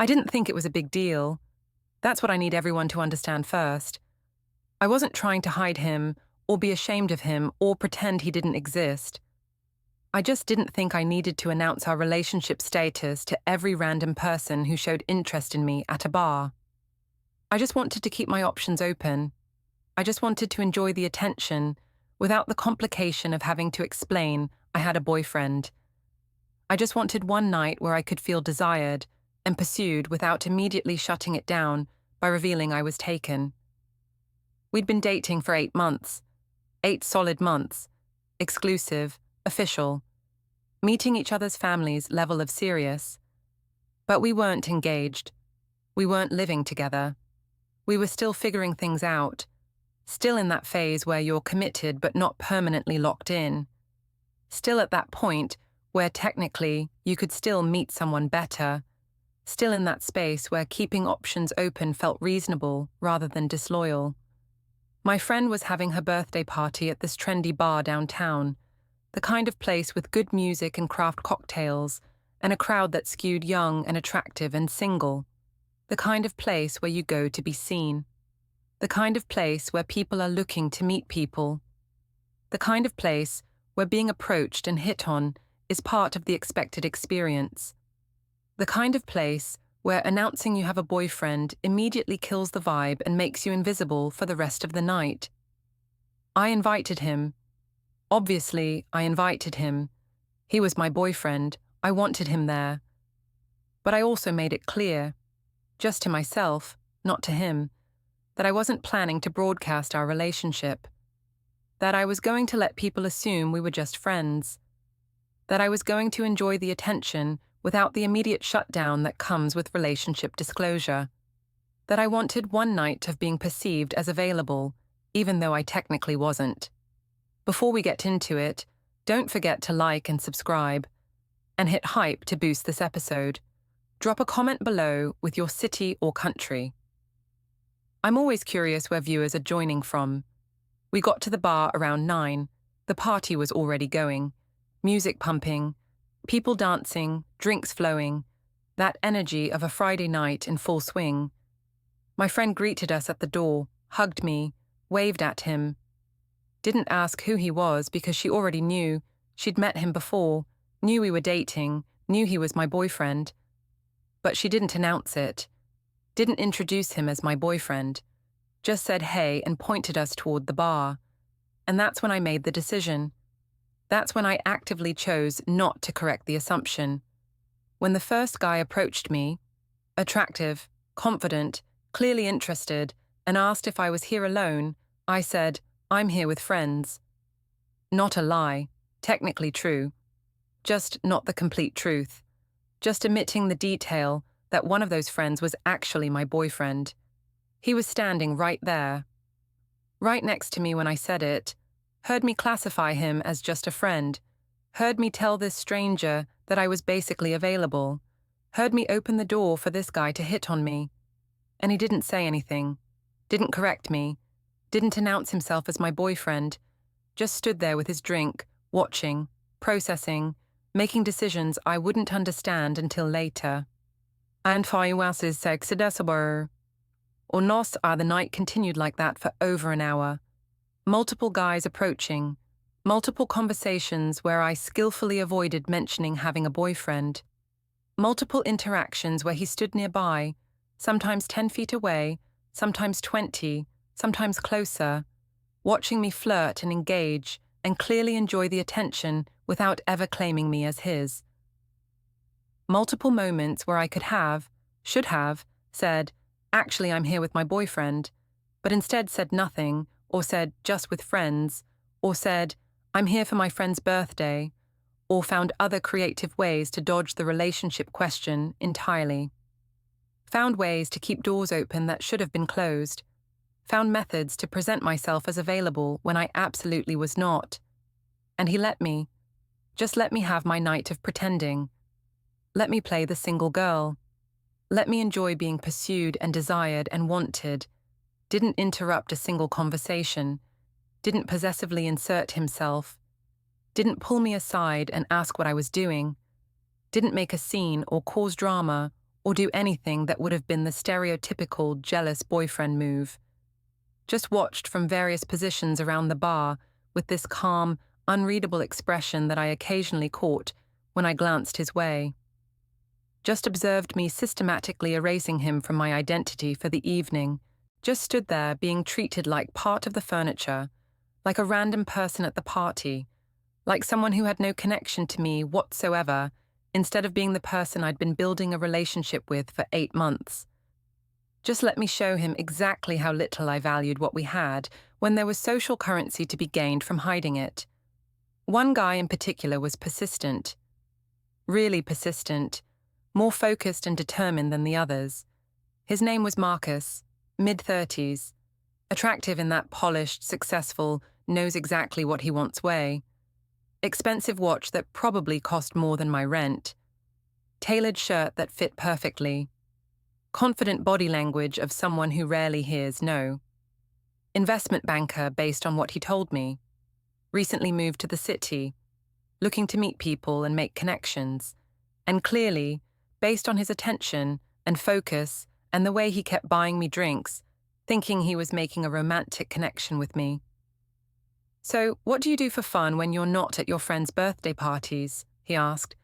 I didn't think it was a big deal. That's what I need everyone to understand first. I wasn't trying to hide him, or be ashamed of him, or pretend he didn't exist. I just didn't think I needed to announce our relationship status to every random person who showed interest in me at a bar. I just wanted to keep my options open. I just wanted to enjoy the attention without the complication of having to explain I had a boyfriend. I just wanted one night where I could feel desired and pursued without immediately shutting it down by revealing I was taken. We'd been dating for 8 months. 8 solid months. Exclusive, official. Meeting each other's families level of serious. But we weren't engaged. We weren't living together. We were still figuring things out. Still in that phase where you're committed but not permanently locked in. Still at that point where technically you could still meet someone better. Still in that space where keeping options open felt reasonable rather than disloyal. My friend was having her birthday party at this trendy bar downtown, the kind of place with good music and craft cocktails, and a crowd that skewed young and attractive and single. The kind of place where you go to be seen. The kind of place where people are looking to meet people. The kind of place where being approached and hit on is part of the expected experience. The kind of place where announcing you have a boyfriend immediately kills the vibe and makes you invisible for the rest of the night. I invited him. Obviously, I invited him. He was my boyfriend. I wanted him there. But I also made it clear, just to myself, not to him, that I wasn't planning to broadcast our relationship. That I was going to let people assume we were just friends. That I was going to enjoy the attention without the immediate shutdown that comes with relationship disclosure. That I wanted one night of being perceived as available, even though I technically wasn't. Before we get into it, don't forget to like and subscribe, and hit hype to boost this episode. Drop a comment below with your city or country. I'm always curious where viewers are joining from. We got to the bar around 9. The party was already going. Music pumping, people dancing, drinks flowing, that energy of a Friday night in full swing. My friend greeted us at the door, hugged me, waved at him. Didn't ask who he was because she already knew. She'd met him before, knew we were dating, knew he was my boyfriend. But she didn't announce it. Didn't introduce him as my boyfriend. Just said hey and pointed us toward the bar. And that's when I made the decision. That's when I actively chose not to correct the assumption. When the first guy approached me, attractive, confident, clearly interested, and asked if I was here alone, I said, I'm here with friends. Not a lie, technically true. Just not the complete truth. Just omitting the detail that one of those friends was actually my boyfriend. He was standing right there. Right next to me when I said it, heard me classify him as just a friend, heard me tell this stranger that I was basically available, heard me open the door for this guy to hit on me. And he didn't say anything, didn't correct me, didn't announce himself as my boyfriend, just stood there with his drink, watching, processing, making decisions I wouldn't understand until later. And the night continued like that for over an hour. Multiple guys approaching, multiple conversations where I skillfully avoided mentioning having a boyfriend, multiple interactions where he stood nearby, sometimes 10 feet away, sometimes 20, sometimes closer, watching me flirt and engage and clearly enjoy the attention without ever claiming me as his. Multiple moments where I could have, should have, said, actually I'm here with my boyfriend, but instead said nothing, or said just with friends, or said, I'm here for my friend's birthday, or found other creative ways to dodge the relationship question entirely. Found ways to keep doors open that should have been closed. Found methods to present myself as available when I absolutely was not. And he let me. Just let me have my night of pretending. Let me play the single girl. Let me enjoy being pursued and desired and wanted. Didn't interrupt a single conversation, didn't possessively insert himself, didn't pull me aside and ask what I was doing, didn't make a scene or cause drama or do anything that would have been the stereotypical jealous boyfriend move. Just watched from various positions around the bar with this calm, unreadable expression that I occasionally caught when I glanced his way. Just observed me systematically erasing him from my identity for the evening, just stood there being treated like part of the furniture, like a random person at the party, like someone who had no connection to me whatsoever, instead of being the person I'd been building a relationship with for 8 months. Just let me show him exactly how little I valued what we had when there was social currency to be gained from hiding it. One guy in particular was persistent. Really persistent. More focused and determined than the others. His name was Marcus, mid-30s. Attractive in that polished, successful, knows exactly what he wants way. Expensive watch that probably cost more than my rent. Tailored shirt that fit perfectly. Confident body language of someone who rarely hears no. Investment banker based on what he told me. Recently moved to the city. Looking to meet people and make connections. And clearly, based on his attention and focus and the way he kept buying me drinks, thinking he was making a romantic connection with me. "So, what do you do for fun when you're not at your friends' birthday parties?" he asked,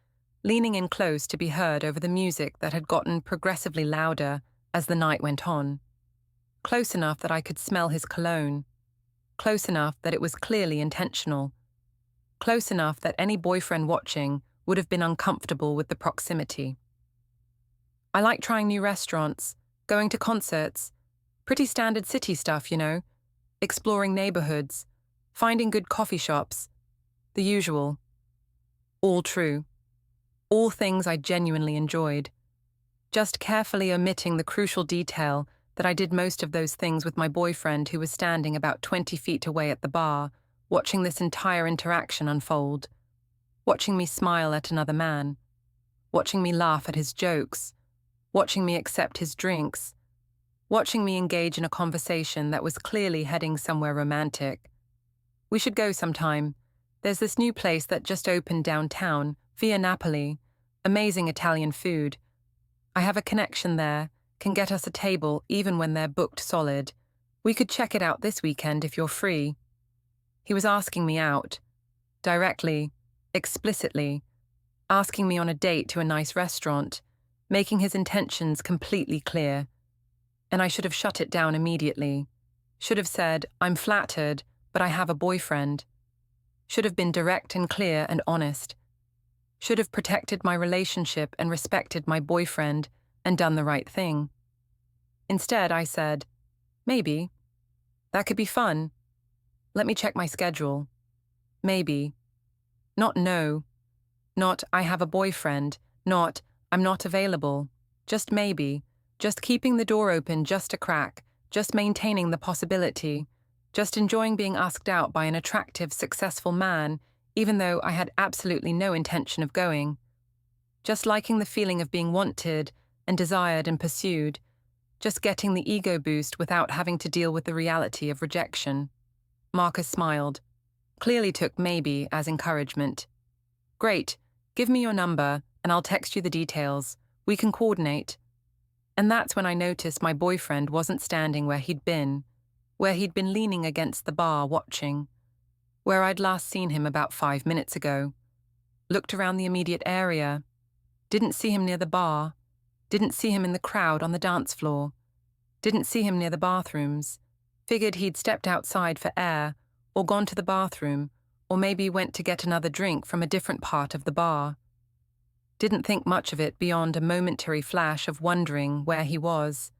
leaning in close to be heard over the music that had gotten progressively louder as the night went on. Close enough that I could smell his cologne. Close enough that it was clearly intentional. Close enough that any boyfriend watching would have been uncomfortable with the proximity. "I like trying new restaurants, going to concerts, pretty standard city stuff, exploring neighborhoods, finding good coffee shops, the usual." All true. All things I genuinely enjoyed. Just carefully omitting the crucial detail that I did most of those things with my boyfriend who was standing about 20 feet away at the bar, watching this entire interaction unfold. Watching me smile at another man. Watching me laugh at his jokes. Watching me accept his drinks. Watching me engage in a conversation that was clearly heading somewhere romantic. "We should go sometime. There's this new place that just opened downtown, via Napoli. Amazing Italian food. I have a connection there, can get us a table even when they're booked solid. We could check it out this weekend if you're free." He was asking me out. Directly, explicitly. Asking me on a date to a nice restaurant. Making his intentions completely clear. And I should have shut it down immediately. Should have said, "I'm flattered, but I have a boyfriend." Should have been direct and clear and honest. Should have protected my relationship and respected my boyfriend and done the right thing. Instead, I said, "Maybe. That could be fun. Let me check my schedule. Maybe." Not no. Not "I have a boyfriend." Not "I'm not available." Just maybe. Just keeping the door open just a crack. Just maintaining the possibility. Just enjoying being asked out by an attractive, successful man, even though I had absolutely no intention of going. Just liking the feeling of being wanted and desired and pursued. Just getting the ego boost without having to deal with the reality of rejection. Marcus smiled. Clearly took maybe as encouragement. "Great. Give me your number, and I'll text you the details. We can coordinate." And that's when I noticed my boyfriend wasn't standing where he'd been leaning against the bar watching, where I'd last seen him about 5 minutes ago. Looked around the immediate area. Didn't see him near the bar. Didn't see him in the crowd on the dance floor. Didn't see him near the bathrooms. Figured he'd stepped outside for air, or gone to the bathroom, or maybe went to get another drink from a different part of the bar. Didn't think much of it beyond a momentary flash of wondering where he was.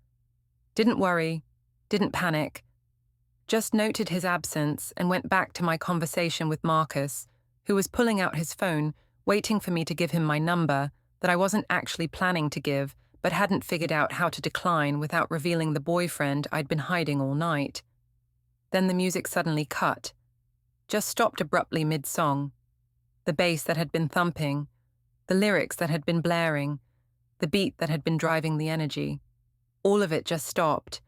Didn't worry. Didn't panic. Just noted his absence and went back to my conversation with Marcus, who was pulling out his phone, waiting for me to give him my number that I wasn't actually planning to give, but hadn't figured out how to decline without revealing the boyfriend I'd been hiding all night. Then the music suddenly cut. Just stopped abruptly mid-song. The bass that had been thumping, the lyrics that had been blaring, the beat that had been driving the energy. All of it just stopped.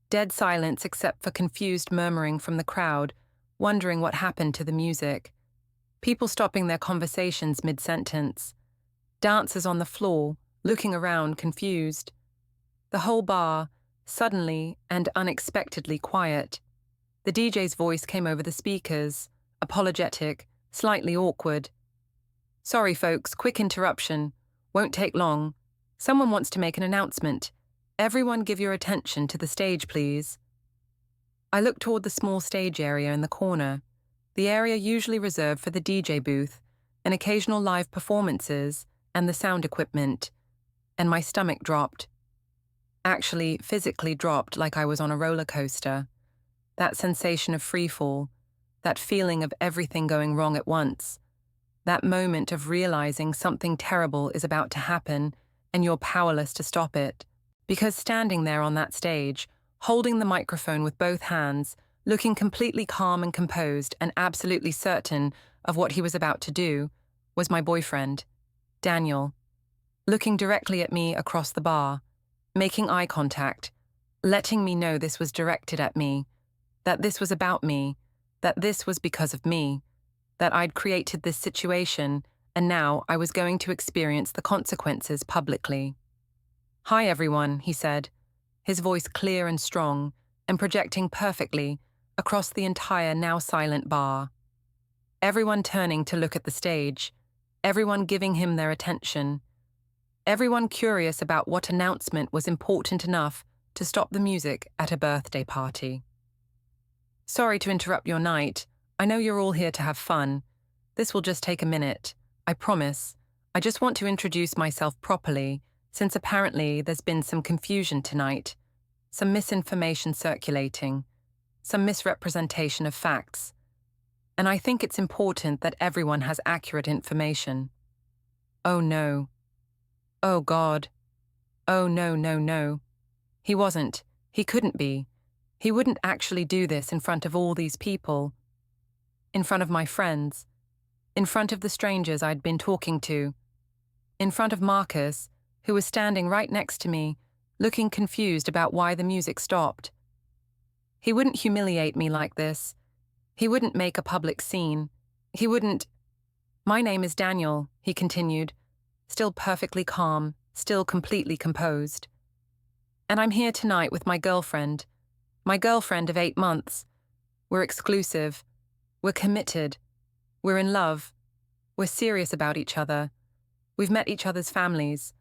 Dead silence except for confused murmuring from the crowd, wondering what happened to the music. People stopping their conversations mid-sentence. Dancers on the floor, looking around confused. The whole bar, suddenly and unexpectedly quiet. The DJ's voice came over the speakers, apologetic, slightly awkward. "Sorry folks, quick interruption. Won't take long. Someone wants to make an announcement. Everyone give your attention to the stage, please." I looked toward the small stage area in the corner, the area usually reserved for the DJ booth and occasional live performances and the sound equipment, and my stomach dropped. Actually, physically dropped like I was on a roller coaster. That sensation of freefall, that feeling of everything going wrong at once, that moment of realizing something terrible is about to happen and you're powerless to stop it. Because standing there on that stage, holding the microphone with both hands, looking completely calm and composed and absolutely certain of what he was about to do, was my boyfriend, Daniel, looking directly at me across the bar, making eye contact, letting me know this was directed at me, that this was about me, that this was because of me, that I'd created this situation and now I was going to experience the consequences publicly. "Hi everyone," he said, his voice clear and strong and projecting perfectly across the entire now silent bar. Everyone turning to look at the stage, everyone giving him their attention, everyone curious about what announcement was important enough to stop the music at a birthday party. "Sorry to interrupt your night. I know you're all here to have fun. This will just take a minute. I promise. I just want to introduce myself properly, since apparently there's been some confusion tonight, some misinformation circulating, some misrepresentation of facts. And I think it's important that everyone has accurate information." Oh no. Oh God. Oh no, no, no. He wasn't. He couldn't be. He wouldn't actually do this in front of all these people. In front of my friends. In front of the strangers I'd been talking to. In front of Marcus, who was standing right next to me, looking confused about why the music stopped. He wouldn't humiliate me like this. He wouldn't make a public scene. He wouldn't... "My name is Daniel," he continued, still perfectly calm, still completely composed. "And I'm here tonight with my girlfriend of 8 months. We're exclusive. We're committed. We're in love. We're serious about each other. We've met each other's families.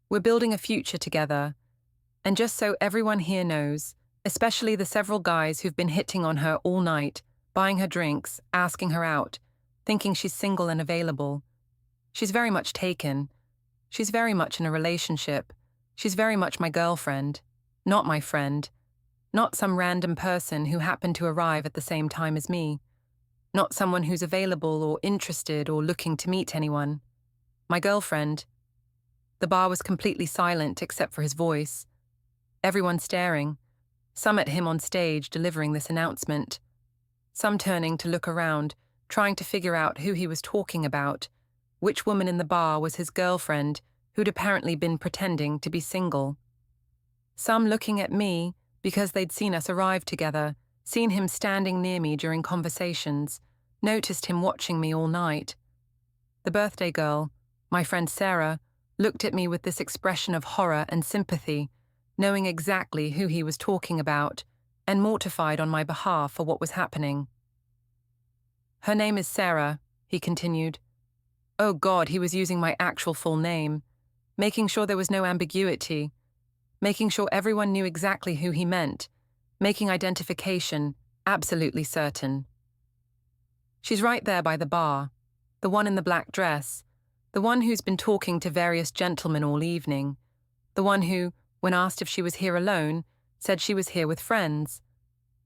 We're building a future together. And just so everyone here knows, especially the several guys who've been hitting on her all night, buying her drinks, asking her out, thinking she's single and available. She's very much taken. She's very much in a relationship. She's very much my girlfriend, not my friend, not some random person who happened to arrive at the same time as me, not someone who's available or interested or looking to meet anyone. My girlfriend." The bar was completely silent except for his voice. Everyone staring, some at him on stage delivering this announcement, some turning to look around, trying to figure out who he was talking about, which woman in the bar was his girlfriend who'd apparently been pretending to be single. Some looking at me because they'd seen us arrive together, seen him standing near me during conversations, noticed him watching me all night. The birthday girl, my friend Sarah, looked at me with this expression of horror and sympathy, knowing exactly who he was talking about, and mortified on my behalf for what was happening. "Her name is Sarah," he continued. Oh God, he was using my actual full name, making sure there was no ambiguity, making sure everyone knew exactly who he meant, making identification absolutely certain. "She's right there by the bar, the one in the black dress, the one who's been talking to various gentlemen all evening, the one who, when asked if she was here alone, said she was here with friends,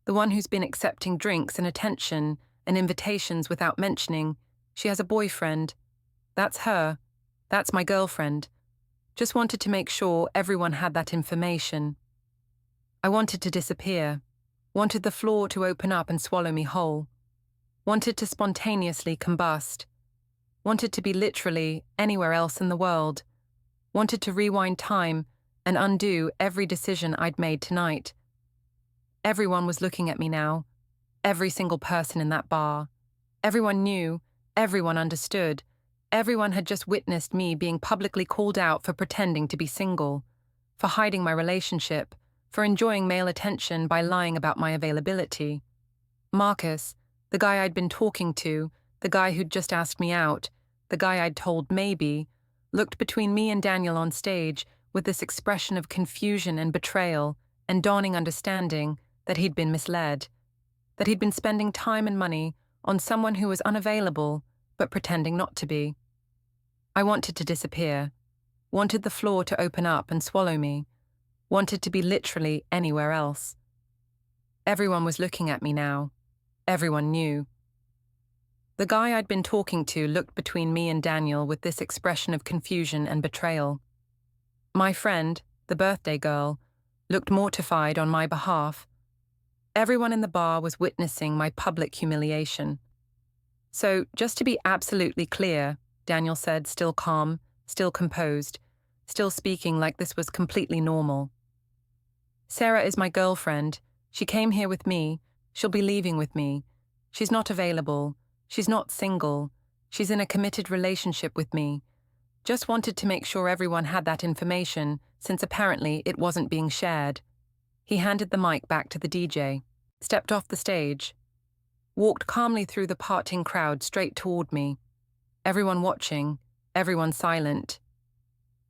the one who's been accepting drinks and attention and invitations without mentioning she has a boyfriend. That's her. That's my girlfriend. Just wanted to make sure everyone had that information. I wanted to disappear, wanted the floor to open up and swallow me whole, wanted to spontaneously combust, wanted to be literally anywhere else in the world, wanted to rewind time and undo every decision I'd made tonight. Everyone was looking at me now, every single person in that bar. Everyone knew, everyone understood, Everyone had just witnessed me being publicly called out for pretending to be single, for hiding my relationship, for enjoying male attention by lying about my availability. Marcus, the guy I'd been talking to, the guy who'd just asked me out, the guy I'd told maybe, looked between me and Daniel on stage with this expression of confusion and betrayal and dawning understanding that he'd been misled, that he'd been spending time and money on someone who was unavailable but pretending not to be. I wanted to disappear, wanted the floor to open up and swallow me, wanted to be literally anywhere else. Everyone was looking at me now. Everyone knew. The guy I'd been talking to looked between me and Daniel with this expression of confusion and betrayal. My friend, the birthday girl, looked mortified on my behalf. Everyone in the bar was witnessing my public humiliation. So, just to be absolutely clear, Daniel said, still calm, still composed, still speaking like this was completely normal. Sarah is my girlfriend. She came here with me. She'll be leaving with me. She's not available. She's not single. She's in a committed relationship with me. Just wanted to make sure everyone had that information, since apparently it wasn't being shared. He handed the mic back to the DJ, stepped off the stage, walked calmly through the parting crowd straight toward me. Everyone watching, everyone silent.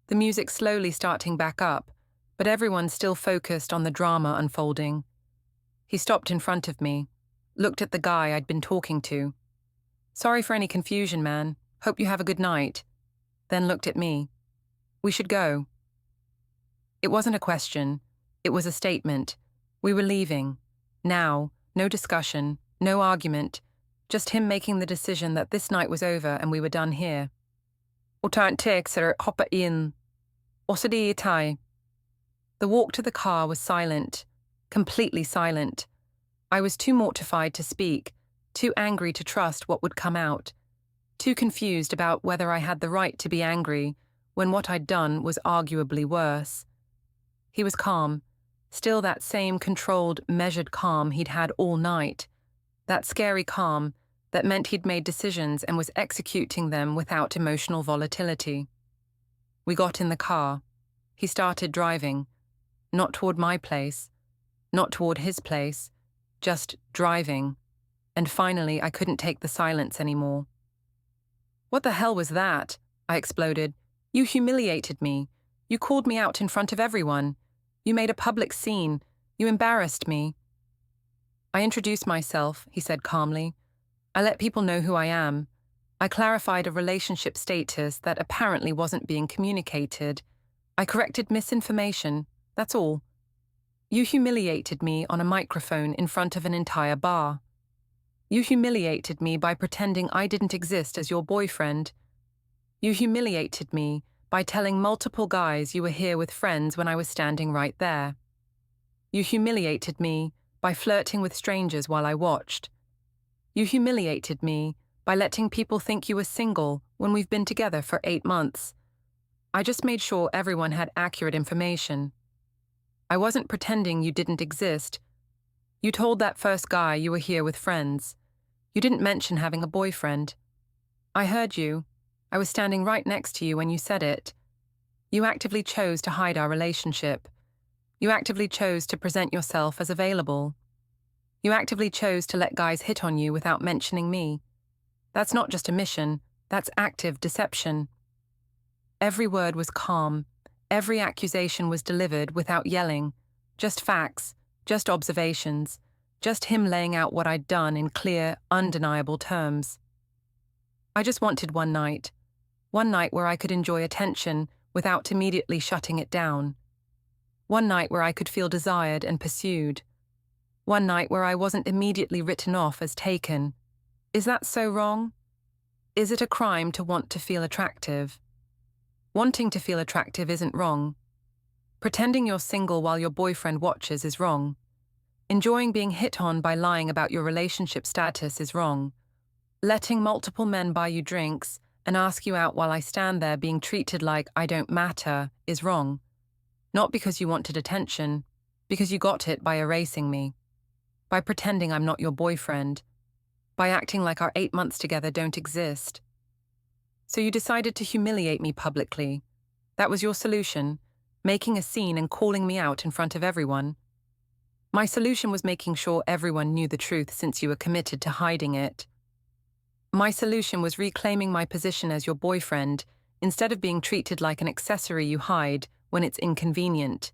The music slowly starting back up, but everyone still focused on the drama unfolding. He stopped in front of me, looked at the guy I'd been talking to. "Sorry for any confusion, man. Hope you have a good night." Then looked at me. "We should go." It wasn't a question. It was a statement. We were leaving. Now, no discussion, no argument, just him making the decision that this night was over and we were done here. "Och ta en take så hoppa in. Och så det är thai." The walk to the car was silent, completely silent. I was too mortified to speak, too angry to trust what would come out, too confused about whether I had the right to be angry when what I'd done was arguably worse. He was calm, still that same controlled, measured calm he'd had all night, that scary calm that meant he'd made decisions and was executing them without emotional volatility. We got in the car. He started driving, not toward my place, not toward his place, just driving. And finally, I couldn't take the silence anymore. "What the hell was that?" I exploded. "You humiliated me. You called me out in front of everyone. You made a public scene. You embarrassed me." "I introduced myself," he said calmly. "I let people know who I am. I clarified a relationship status that apparently wasn't being communicated. I corrected misinformation. That's all. You humiliated me on a microphone in front of an entire bar. You humiliated me by pretending I didn't exist as your boyfriend. You humiliated me by telling multiple guys you were here with friends when I was standing right there. You humiliated me by flirting with strangers while I watched. You humiliated me by letting people think you were single when we've been together for 8 months. I just made sure everyone had accurate information. I wasn't pretending you didn't exist. You told that first guy you were here with friends. You didn't mention having a boyfriend. I heard you. I was standing right next to you when you said it. You actively chose to hide our relationship. You actively chose to present yourself as available. You actively chose to let guys hit on you without mentioning me. That's not just omission, that's active deception." Every word was calm. Every accusation was delivered without yelling. Just facts, just observations, just him laying out what I'd done in clear, undeniable terms. I just wanted one night where I could enjoy attention without immediately shutting it down. One night where I could feel desired and pursued. One night where I wasn't immediately written off as taken. Is that so wrong? Is it a crime to want to feel attractive? Wanting to feel attractive isn't wrong. Pretending you're single while your boyfriend watches is wrong. Enjoying being hit on by lying about your relationship status is wrong. Letting multiple men buy you drinks and ask you out while I stand there being treated like I don't matter is wrong. Not because you wanted attention, because you got it by erasing me. By pretending I'm not your boyfriend. By acting like our 8 months together don't exist. So you decided to humiliate me publicly. That was your solution, making a scene and calling me out in front of everyone. My solution was making sure everyone knew the truth since you were committed to hiding it. My solution was reclaiming my position as your boyfriend instead of being treated like an accessory you hide when it's inconvenient.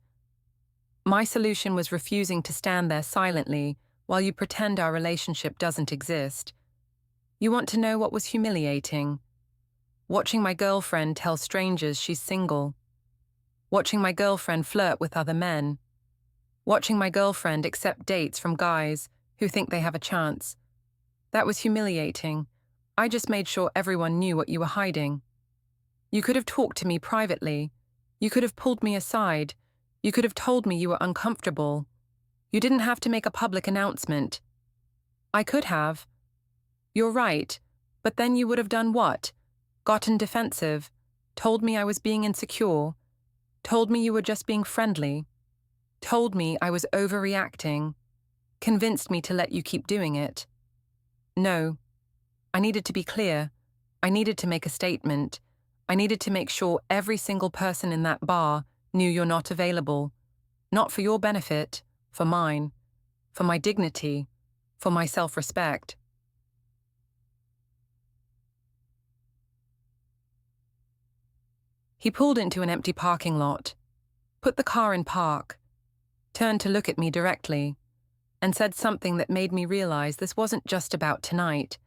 My solution was refusing to stand there silently while you pretend our relationship doesn't exist. You want to know what was humiliating? Watching my girlfriend tell strangers she's single. Watching my girlfriend flirt with other men. Watching my girlfriend accept dates from guys who think they have a chance. That was humiliating. I just made sure everyone knew what you were hiding. You could have talked to me privately. You could have pulled me aside. You could have told me you were uncomfortable. You didn't have to make a public announcement. I could have. You're right, but then you would have done what? Gotten defensive, told me I was being insecure, told me you were just being friendly, told me I was overreacting, convinced me to let you keep doing it. No. I needed to be clear. I needed to make a statement. I needed to make sure every single person in that bar knew you're not available. Not for your benefit, for mine, for my dignity, for my self-respect. He pulled into an empty parking lot, put the car in park, turned to look at me directly, and said something that made me realize this wasn't just about tonight.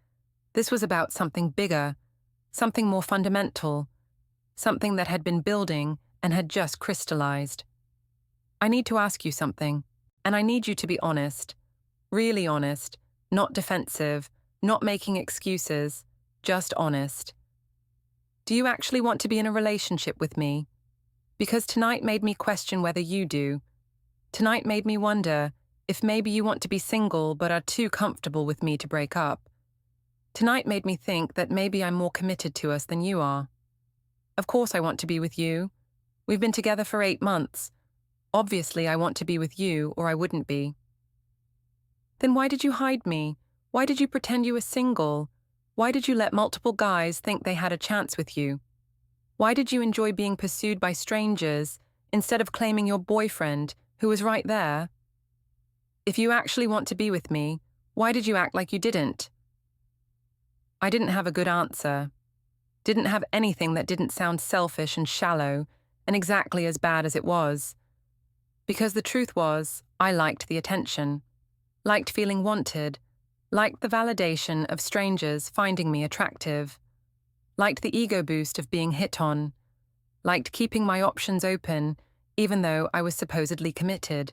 This was about something bigger, something more fundamental, something that had been building and had just crystallized. I need to ask you something, and I need you to be honest, really honest, not defensive, not making excuses, just honest. Do you actually want to be in a relationship with me? Because tonight made me question whether you do. Tonight made me wonder if maybe you want to be single but are too comfortable with me to break up. Tonight made me think that maybe I'm more committed to us than you are. Of course I want to be with you. We've been together for 8 months. Obviously I want to be with you or I wouldn't be. Then why did you hide me? Why did you pretend you were single? Why did you let multiple guys think they had a chance with you? Why did you enjoy being pursued by strangers instead of claiming your boyfriend, who was right there? If you actually want to be with me, why did you act like you didn't? I didn't have a good answer. Didn't have anything that didn't sound selfish and shallow and exactly as bad as it was. Because the truth was, I liked the attention, liked feeling wanted, liked the validation of strangers finding me attractive, liked the ego boost of being hit on, liked keeping my options open even though I was supposedly committed,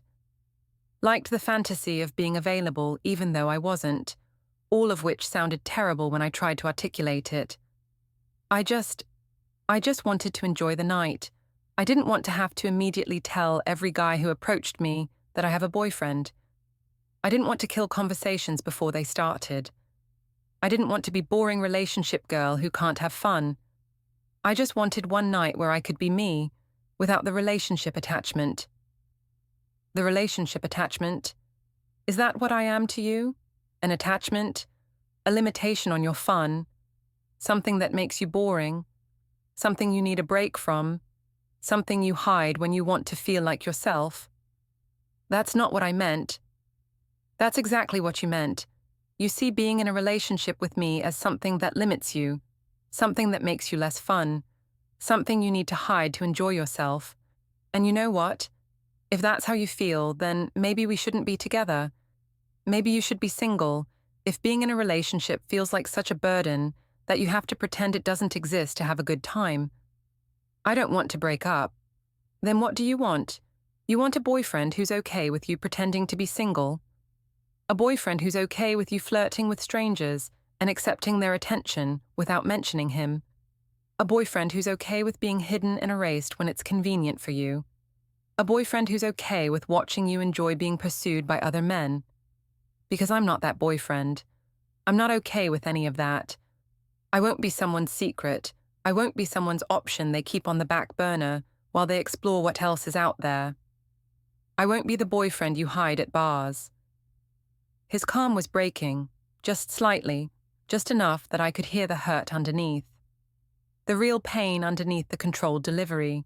liked the fantasy of being available even though I wasn't, all of which sounded terrible when I tried to articulate it. I just wanted to enjoy the night. I didn't want to have to immediately tell every guy who approached me that I have a boyfriend. I didn't want to kill conversations before they started. I didn't want to be boring relationship girl who can't have fun. I just wanted one night where I could be me, without the relationship attachment. The relationship attachment? Is that what I am to you? An attachment? A limitation on your fun? Something that makes you boring? Something you need a break from? Something you hide when you want to feel like yourself? That's not what I meant. That's exactly what you meant. You see being in a relationship with me as something that limits you, something that makes you less fun, something you need to hide to enjoy yourself. And you know what? If that's how you feel, then maybe we shouldn't be together. Maybe you should be single, if being in a relationship feels like such a burden that you have to pretend it doesn't exist to have a good time. I don't want to break up. Then what do you want? You want a boyfriend who's okay with you pretending to be single? A boyfriend who's okay with you flirting with strangers and accepting their attention without mentioning him? A boyfriend who's okay with being hidden and erased when it's convenient for you? A boyfriend who's okay with watching you enjoy being pursued by other men? Because I'm not that boyfriend. I'm not okay with any of that. I won't be someone's secret. I won't be someone's option they keep on the back burner while they explore what else is out there. I won't be the boyfriend you hide at bars. His calm was breaking, just slightly, just enough that I could hear the hurt underneath. The real pain underneath the controlled delivery.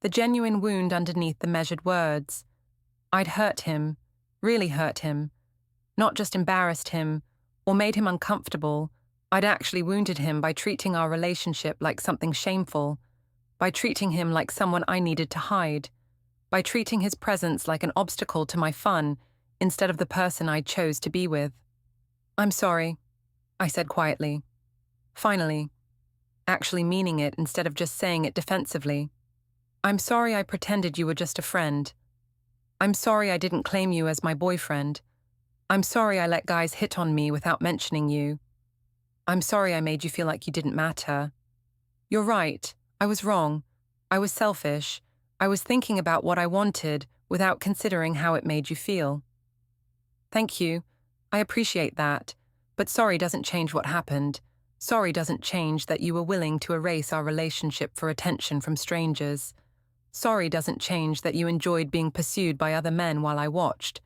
The genuine wound underneath the measured words. I'd hurt him, really hurt him. Not just embarrassed him or made him uncomfortable. I'd actually wounded him by treating our relationship like something shameful, by treating him like someone I needed to hide, by treating his presence like an obstacle to my fun instead of the person I chose to be with. I'm sorry, I said quietly. Finally, actually meaning it instead of just saying it defensively. I'm sorry I pretended you were just a friend. I'm sorry I didn't claim you as my boyfriend. I'm sorry I let guys hit on me without mentioning you. I'm sorry I made you feel like you didn't matter. You're right, I was wrong. I was selfish. I was thinking about what I wanted without considering how it made you feel. Thank you. I appreciate that. But sorry doesn't change what happened. Sorry doesn't change that you were willing to erase our relationship for attention from strangers. Sorry doesn't change that you enjoyed being pursued by other men while I watched.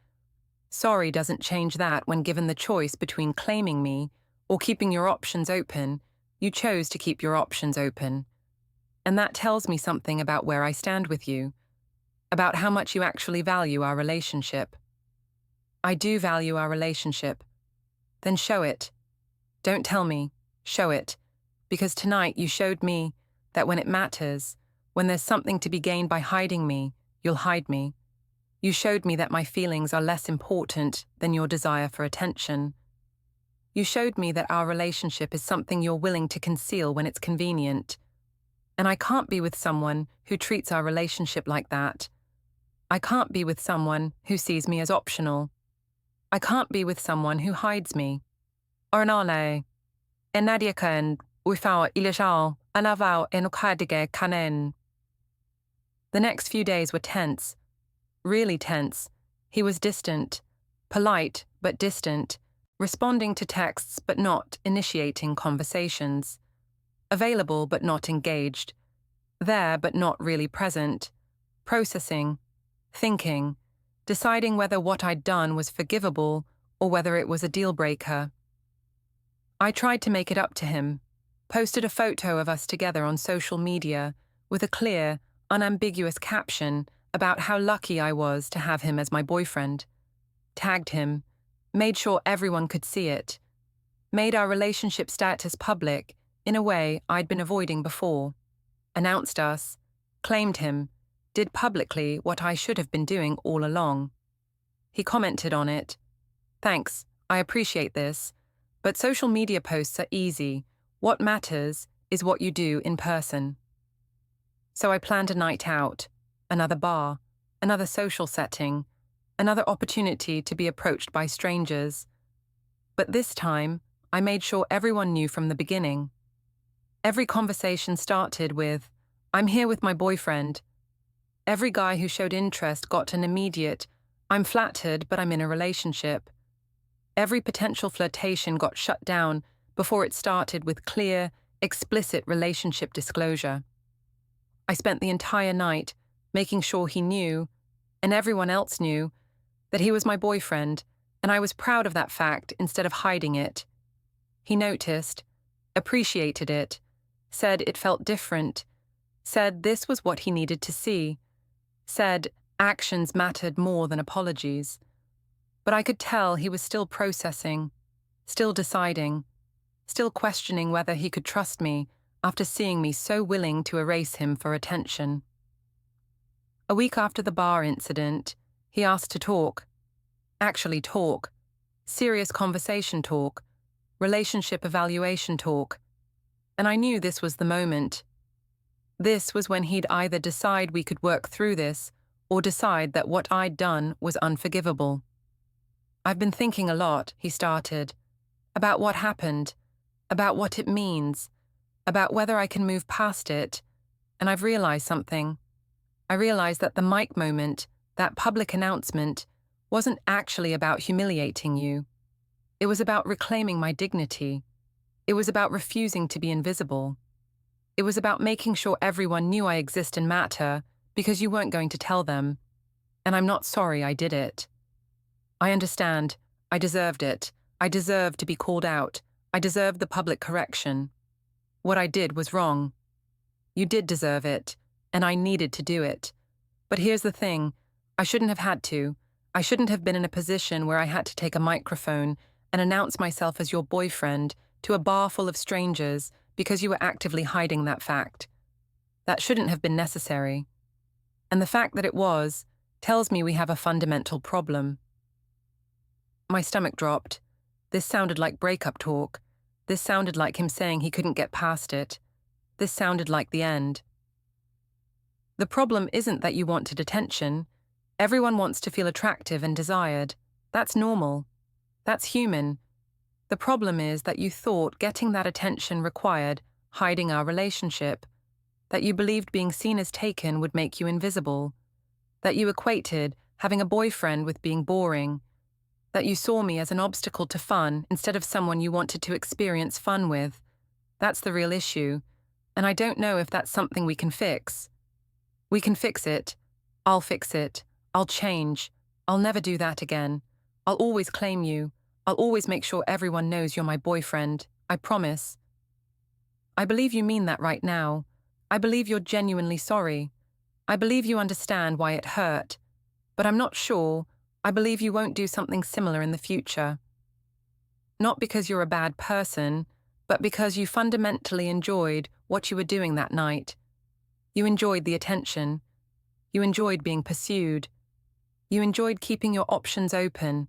Sorry doesn't change that when given the choice between claiming me or keeping your options open, you chose to keep your options open. And that tells me something about where I stand with you, about how much you actually value our relationship. I do value our relationship. Then show it. Don't tell me, show it. Because tonight you showed me that when it matters, when there's something to be gained by hiding me, you'll hide me. You showed me that my feelings are less important than your desire for attention. You showed me that our relationship is something you're willing to conceal when it's convenient. And I can't be with someone who treats our relationship like that. I can't be with someone who sees me as optional. I can't be with someone who hides me. Ornale, enadiakan wifao ilishao alavao enukadige kanen. The next few days were tense. Really tense. He was distant, polite but distant, responding to texts but not initiating conversations, available but not engaged, there but not really present, processing, thinking, deciding whether what I'd done was forgivable or whether it was a deal-breaker. I tried to make it up to him, posted a photo of us together on social media with a clear, unambiguous caption about how lucky I was to have him as my boyfriend, tagged him, made sure everyone could see it, made our relationship status public in a way I'd been avoiding before, announced us, claimed him, did publicly what I should have been doing all along. He commented on it. Thanks, I appreciate this, but social media posts are easy. What matters is what you do in person. So I planned a night out, another bar, another social setting, another opportunity to be approached by strangers. But this time, I made sure everyone knew from the beginning. Every conversation started with, "I'm here with my boyfriend." Every guy who showed interest got an immediate, "I'm flattered, but I'm in a relationship." Every potential flirtation got shut down before it started with clear, explicit relationship disclosure. I spent the entire night making sure he knew, and everyone else knew, that he was my boyfriend, and I was proud of that fact instead of hiding it. He noticed, appreciated it, said it felt different, said this was what he needed to see, said actions mattered more than apologies. But I could tell he was still processing, still deciding, still questioning whether he could trust me after seeing me so willing to erase him for attention. A week after the bar incident, he asked to talk. Actually talk. Serious conversation talk. Relationship evaluation talk. And I knew this was the moment. This was when he'd either decide we could work through this or decide that what I'd done was unforgivable. I've been thinking a lot, he started, about what happened, about what it means, about whether I can move past it, and I've realized something. I realized that the mic moment, that public announcement, wasn't actually about humiliating you. It was about reclaiming my dignity. It was about refusing to be invisible. It was about making sure everyone knew I exist and matter because you weren't going to tell them. And I'm not sorry I did it. I understand. I deserved it. I deserved to be called out. I deserved the public correction. What I did was wrong. You did deserve it, and I needed to do it. But here's the thing, I shouldn't have had to. I shouldn't have been in a position where I had to take a microphone and announce myself as your boyfriend to a bar full of strangers because you were actively hiding that fact. That shouldn't have been necessary. And the fact that it was tells me we have a fundamental problem. My stomach dropped. This sounded like breakup talk. This sounded like him saying he couldn't get past it. This sounded like the end. The problem isn't that you wanted attention. Everyone wants to feel attractive and desired. That's normal. That's human. The problem is that you thought getting that attention required hiding our relationship, that you believed being seen as taken would make you invisible, that you equated having a boyfriend with being boring, that you saw me as an obstacle to fun instead of someone you wanted to experience fun with. That's the real issue, and I don't know if that's something we can fix. We can fix it. I'll fix it. I'll change. I'll never do that again. I'll always claim you. I'll always make sure everyone knows you're my boyfriend. I promise. I believe you mean that right now. I believe you're genuinely sorry. I believe you understand why it hurt. But I'm not sure. I believe you won't do something similar in the future. Not because you're a bad person, but because you fundamentally enjoyed what you were doing that night. You enjoyed the attention. You enjoyed being pursued. You enjoyed keeping your options open.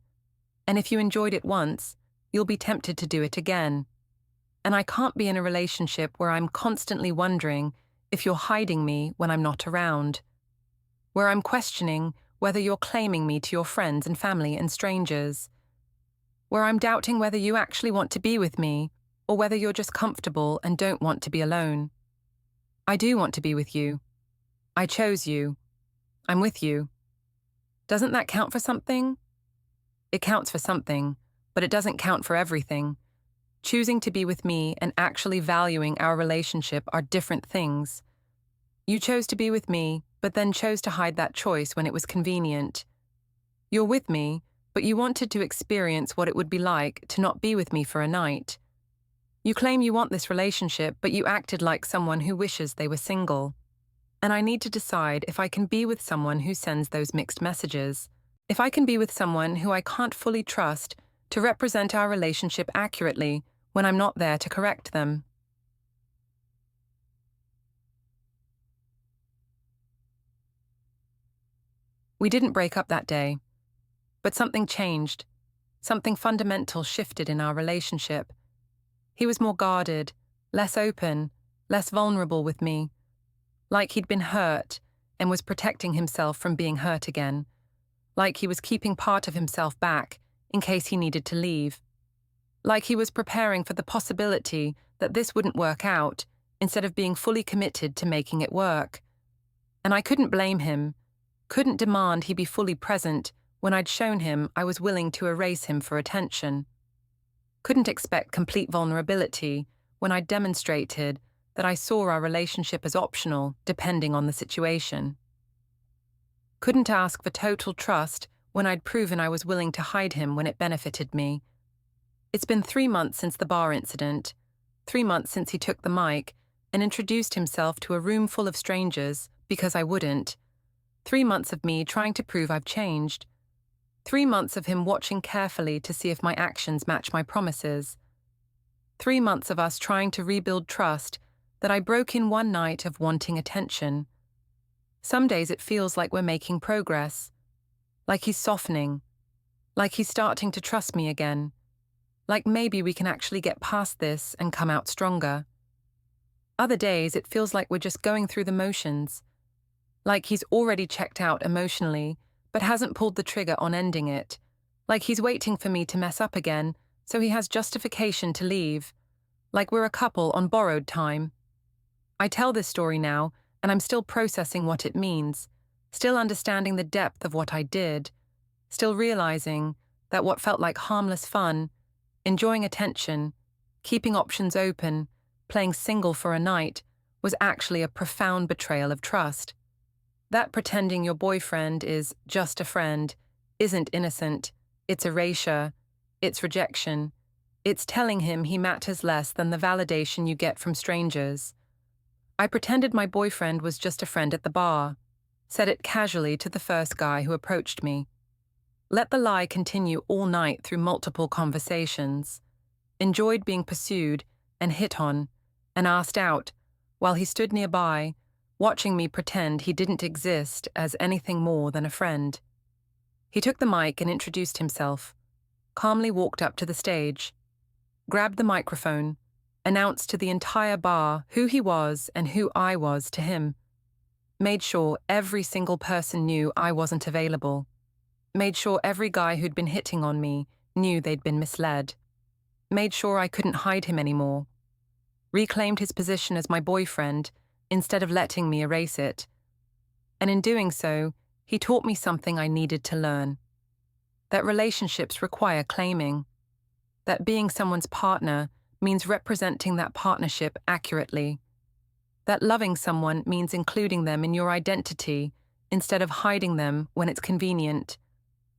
And if you enjoyed it once, you'll be tempted to do it again. And I can't be in a relationship where I'm constantly wondering if you're hiding me when I'm not around, where I'm questioning whether you're claiming me to your friends and family and strangers, where I'm doubting whether you actually want to be with me or whether you're just comfortable and don't want to be alone. I do want to be with you. I chose you. I'm with you. Doesn't that count for something? It counts for something, but it doesn't count for everything. Choosing to be with me and actually valuing our relationship are different things. You chose to be with me, but then chose to hide that choice when it was convenient. You're with me, but you wanted to experience what it would be like to not be with me for a night. You claim you want this relationship, but you acted like someone who wishes they were single. And I need to decide if I can be with someone who sends those mixed messages, if I can be with someone who I can't fully trust to represent our relationship accurately when I'm not there to correct them. We didn't break up that day, but something changed. Something fundamental shifted in our relationship. He was more guarded, less open, less vulnerable with me, like he'd been hurt and was protecting himself from being hurt again, like he was keeping part of himself back in case he needed to leave, like he was preparing for the possibility that this wouldn't work out instead of being fully committed to making it work. And I couldn't blame him, couldn't demand he be fully present when I'd shown him I was willing to erase him for attention. Couldn't expect complete vulnerability when I'd demonstrated that I saw our relationship as optional depending on the situation. Couldn't ask for total trust when I'd proven I was willing to hide him when it benefited me. It's been 3 months since the bar incident, 3 months since he took the mic and introduced himself to a room full of strangers because I wouldn't. 3 months of me trying to prove I've changed. 3 months of him watching carefully to see if my actions match my promises. 3 months of us trying to rebuild trust that I broke in one night of wanting attention. Some days it feels like we're making progress, like he's softening, like he's starting to trust me again, like maybe we can actually get past this and come out stronger. Other days it feels like we're just going through the motions, like he's already checked out emotionally but hasn't pulled the trigger on ending it, like he's waiting for me to mess up again so he has justification to leave, like we're a couple on borrowed time. I tell this story now, and I'm still processing what it means, still understanding the depth of what I did, still realizing that what felt like harmless fun, enjoying attention, keeping options open, playing single for a night, was actually a profound betrayal of trust. That pretending your boyfriend is just a friend isn't innocent, it's erasure, it's rejection, it's telling him he matters less than the validation you get from strangers. I pretended my boyfriend was just a friend at the bar, said it casually to the first guy who approached me. Let the lie continue all night through multiple conversations. Enjoyed being pursued and hit on and asked out while he stood nearby, watching me pretend he didn't exist as anything more than a friend. He took the mic and introduced himself, calmly walked up to the stage, grabbed the microphone, announced to the entire bar who he was and who I was to him, made sure every single person knew I wasn't available, made sure every guy who'd been hitting on me knew they'd been misled, made sure I couldn't hide him anymore, reclaimed his position as my boyfriend instead of letting me erase it. And in doing so, he taught me something I needed to learn. That relationships require claiming. That being someone's partner means representing that partnership accurately. That loving someone means including them in your identity instead of hiding them when it's convenient.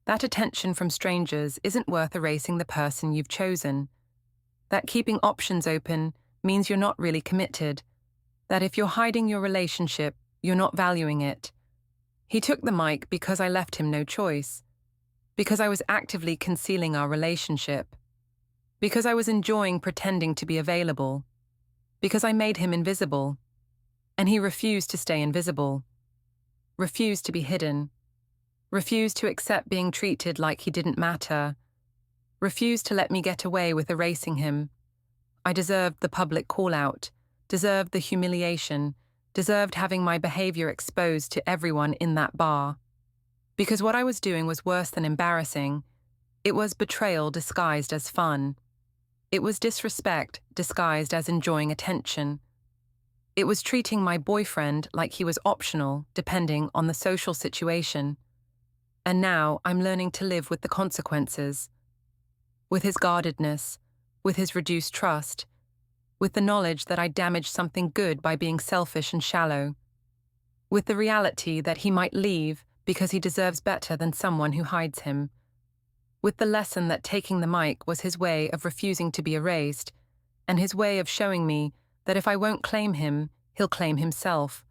That attention from strangers isn't worth erasing the person you've chosen. That keeping options open means you're not really committed. That if you're hiding your relationship, you're not valuing it. He took the mic because I left him no choice. Because I was actively concealing our relationship. Because I was enjoying pretending to be available. Because I made him invisible. And he refused to stay invisible. Refused to be hidden. Refused to accept being treated like he didn't matter. Refused to let me get away with erasing him. I deserved the public call-out, deserved the humiliation, deserved having my behavior exposed to everyone in that bar. Because what I was doing was worse than embarrassing. It was betrayal disguised as fun. It was disrespect disguised as enjoying attention. It was treating my boyfriend like he was optional, depending on the social situation. And now I'm learning to live with the consequences. With his guardedness, with his reduced trust, with the knowledge that I damaged something good by being selfish and shallow, with the reality that he might leave because he deserves better than someone who hides him, with the lesson that taking the mic was his way of refusing to be erased, and his way of showing me that if I won't claim him, he'll claim himself.